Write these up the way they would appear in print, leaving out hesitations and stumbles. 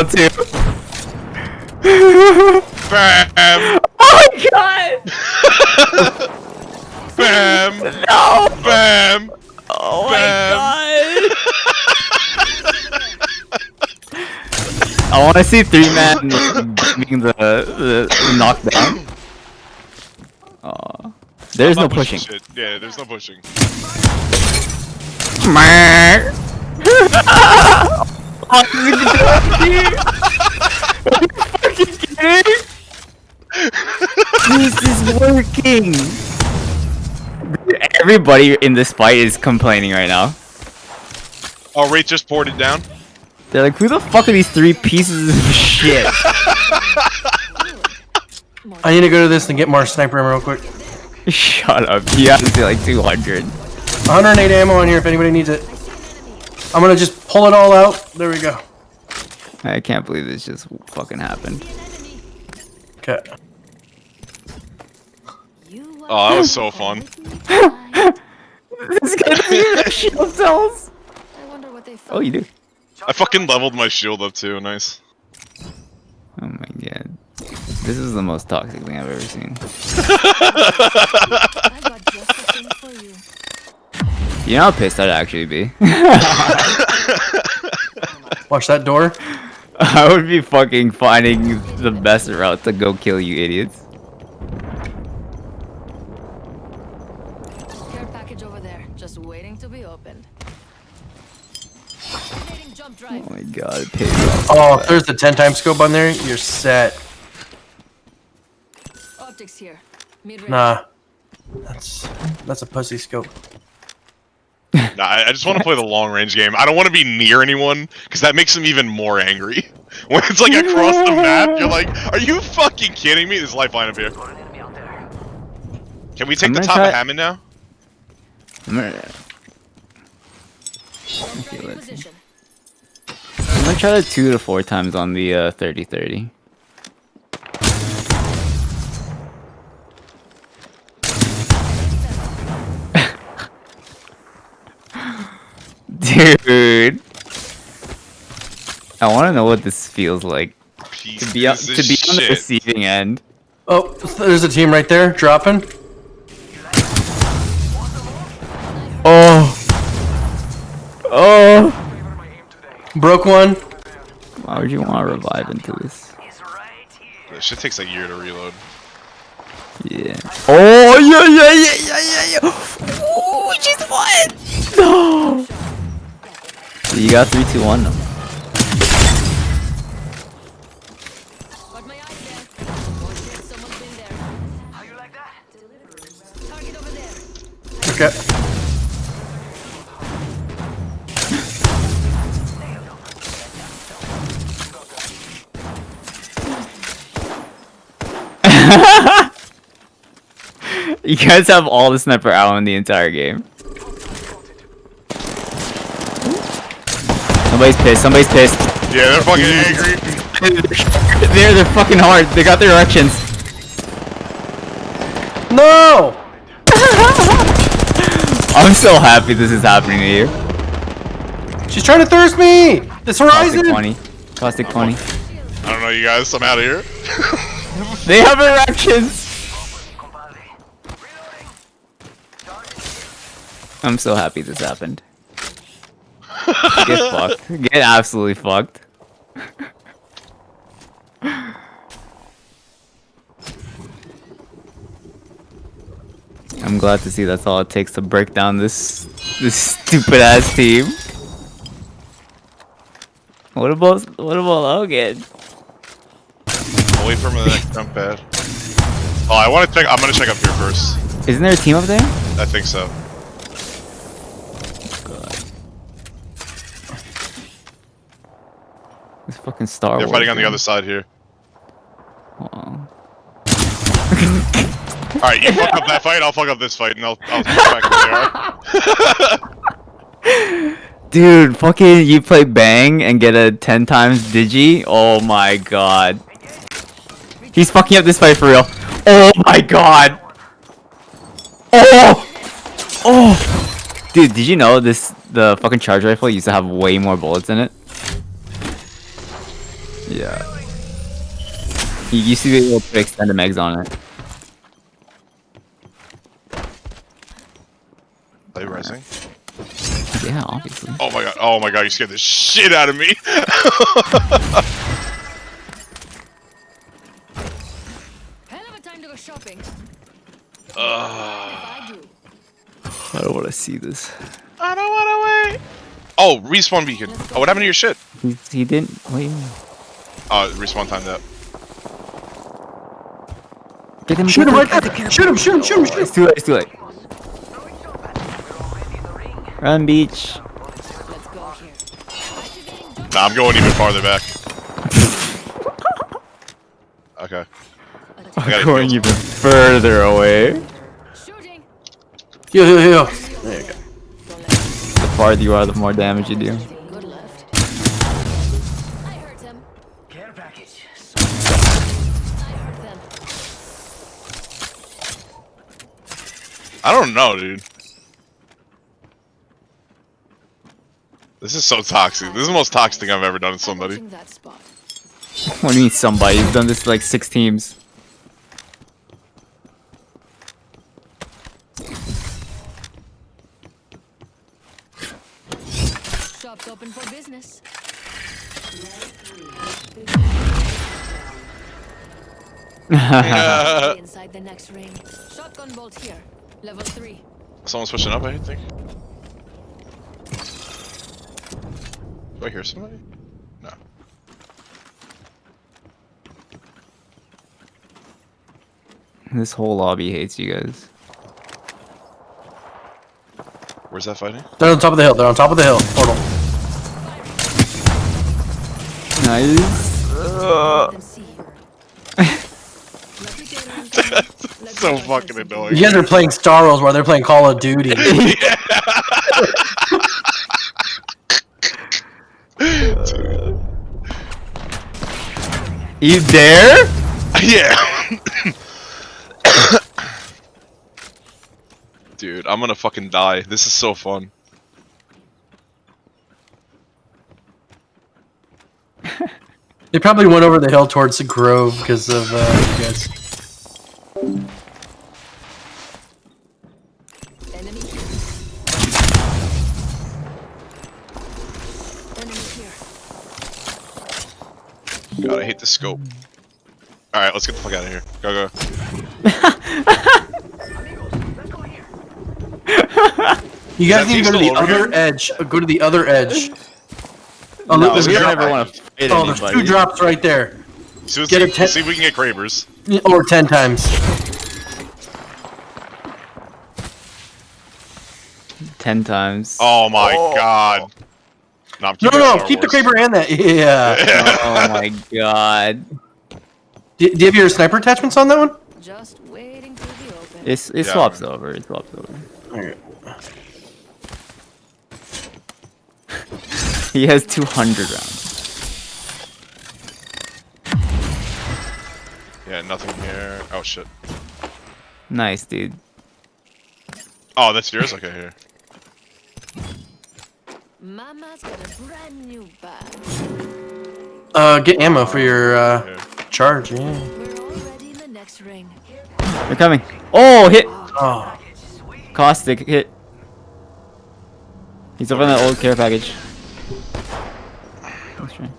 too. Bam! Oh my god! Bam! No! Bam! Oh my Bam. god! I want to see 3-man being the knockdown. There's I'm no not pushing. Shit. Yeah, there's no pushing. Are you fucking kidding? This is working! Everybody in this fight is complaining right now. Oh, Wraith just poured it down. They're like, who the fuck are these 3 pieces of shit? I need to go to this and get more sniper ammo real quick. Shut up. You have to be like 200. 108 ammo in here if anybody needs it. I'm gonna just pull it all out. There we go. I can't believe this just fucking happened. Okay. Oh, that was so fun. This guy's using shield cells. Oh, you do? I fucking leveled my shield up too. Nice. Oh my god. This is the most toxic thing I've ever seen. You know how pissed I'd actually be? Watch that door. I would be fucking finding the best route to go kill you idiots. Care package over there, just waiting to be opened. Oh my god, it pays off. Oh, if there's the 10 times scope on there, you're set. Optics here. Mid-range. Nah. That's a pussy scope. Nah, I just want to play the long range game. I don't want to be near anyone because that makes them even more angry. When it's like across the map, you're like, "Are you fucking kidding me?" There's a lifeline up here. Can we take the top of Hammond now? I'm gonna try to 2 to 4 times on the 30-30. Dude, I want to know what this feels like to be on the receiving end. Oh, there's a team right there dropping. Oh, oh! Broke one. Why would you want to revive into this? This shit takes a year to reload. Yeah. Oh yeah. Oh, just what? No. You got 3, 2, 1 now. Got my eyes there. Oh shit, someone's been there. How you like that? Target over there. Okay. You guys have all the sniper ammo in the entire game. Somebody's pissed. Somebody's pissed. Yeah, they're fucking angry. They're fucking hard. They got their erections. No! I'm so happy this is happening to you. She's trying to thirst me! This Caustic horizon! 20. Caustic 20. I don't know, you guys. I'm out of here. They have erections. I'm so happy this happened. Get fucked. Get absolutely fucked. I'm glad to see that's all it takes to break down this stupid ass team. What about Logan? I'll wait for him in the next jump pad. Oh, I want to check. I'm gonna check up here first. Isn't there a team up there? I think so. This fucking Star Wars. They're fighting on the other side here. Oh. Alright, you fuck up that fight, I'll fuck up this fight, and I'll come back where they are. Dude, fucking you play Bang and get a 10 times digi? Oh my god. He's fucking up this fight for real. Oh my god. Oh! Oh! Dude, did you know the fucking charge rifle used to have way more bullets in it? Yeah. You used to be able to extend the megs on it. Are you rising? Yeah, obviously. Oh my god. Oh my god. You scared the shit out of me. Hell of a time to go shopping. If Uh, I do. I don't want to see this. I don't want to wait. Oh, respawn beacon. Oh, what happened to your shit? He didn't. Wait. Respawn timed out. Get him. Shoot him right there! Shoot him! Shoot him! Shoot him! Shoot him! It's too late. It's too late. Run, beach. Let's go here. Activating jump. Nah, I'm going even farther back. Okay. I gotta Going heal. even further away. Shooting. Heal, heal, heal. There you go. The farther you are, the more damage you do. Good left. I hurt him. Care package. I hurt them. I don't know, dude. This is so toxic. This is the most toxic thing I've ever done to somebody. Watching that spot. What do you mean somebody? You've done this to like 6 teams. Shop's open for business. Inside the next ring. Shotgun bolt here. Level 3. Someone's pushing up, I think. Do I hear somebody? No. This whole lobby hates you guys. Where's that fighting? They're on top of the hill. They're on top of the hill. Portal. Nice. Let them see you. So fucking annoying. You guys are playing Star Wars while they're playing Call of Duty. You there? Yeah. Dude, I'm gonna fucking die. This is so fun. They probably went over the hill towards the grove because of you guys. Enemy here. Enemy here. God, I hate the scope. Alright, let's get the fuck out of here. Go, go. You guys that need to go to thing the still over other edge. Go to the other edge. Oh, No, look, there's we a don't drop. ever want to fight Oh, there's anybody. 2 drops right there. So let's Get see, a ten- see if we can get Krabers. Or 10 times. 10 times. Oh my god. No, I'm No, keeping no, Star keep the Wars. Kraber and that. Yeah. Oh my god. Do you have your sniper attachments on that one? Just waiting to be open. It Yeah. swaps over. It swaps over. Okay. He has 200 rounds. Yeah, nothing here. Oh shit. Nice, dude. Oh, that's yours? Okay, here. Mama's got a brand new bag. Get ammo for your Here. charge. Yeah. We're already in the next ring. They're coming. Oh, hit. Oh. Caustic hit. He's over in that old care package. That's right.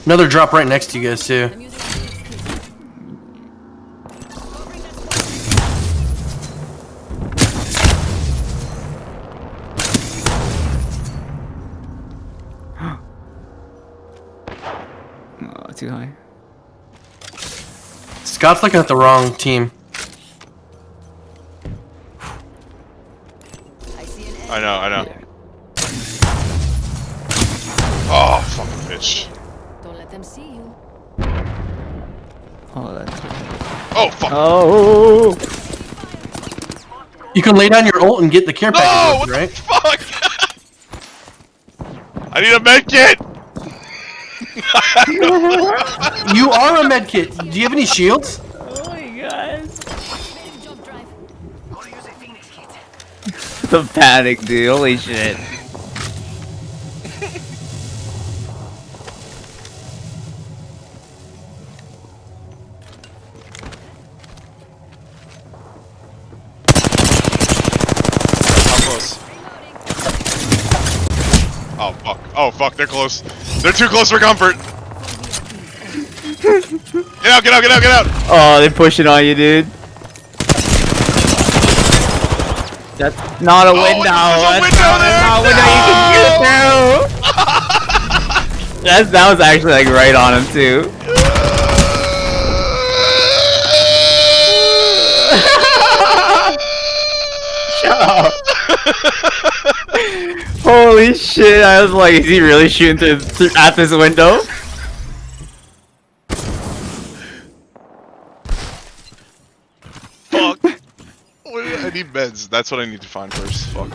Another drop right next to you guys too. I'm using Phoenix kit. Covering that Oh, too high. Scott's looking at the wrong team. I see an I know, I know. Yeah. Oh, fucking bitch. Don't let them see you. Oh, that's. Oh, fuck. Oh. You can lay down your ult and get the care No! package, What right? the fuck? I need a med kit! You are a med kit. Do you have any shields? Oh my god. Activating jump drive. The panic, dude. Holy shit. fuck. Oh fuck, they're close. They're too close for comfort. Get out, get out, get out, get out! Oh, they're pushing on you, dude. That's not a window. there's a That's window not, there! not a window you can shoot through. That was actually like right on him too. Shut up. Holy shit! I was like, is he really shooting through at this window? Fuck. I need meds. That's what I need to find first. Fuck.